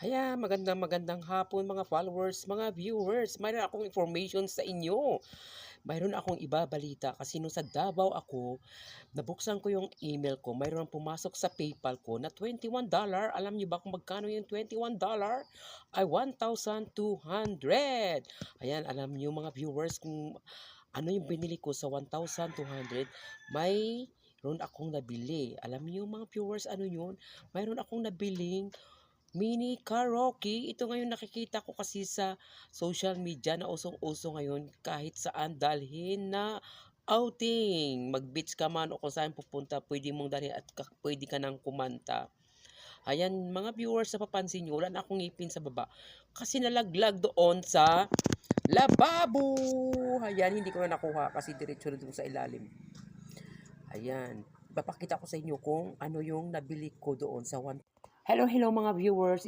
Ayan, magandang hapon mga followers, mga viewers. Mayroon akong information sa inyo. Mayroon akong ibabalita kasi nung sa Davao ako, nabuksan ko yung email ko. Mayroon pumasok sa PayPal ko na $21. Alam niyo ba kung magkano yung $21? Ay 1,200. Ayan, alam niyo mga viewers kung ano yung binili ko sa 1,200. Mayroon akong nabili. Alam niyo mga viewers, ano yun? Mayroon akong nabiling mini karaoke. Ito ngayon nakikita ko kasi sa social media na usong-uso ngayon kahit saan dalhin na outing. Mag-beach ka man o kung saan pupunta, pwede mong dalhin at pwede ka nang kumanta. Ayan, mga viewers, napapansin nyo, wala na akong ngipin sa baba. Kasi nalaglag doon sa lababo. Ayan, hindi ko na nakuha kasi diretso na doon sa ilalim. Ayan, papakita ko sa inyo kung ano yung nabili ko doon sa one. Hello mga viewers.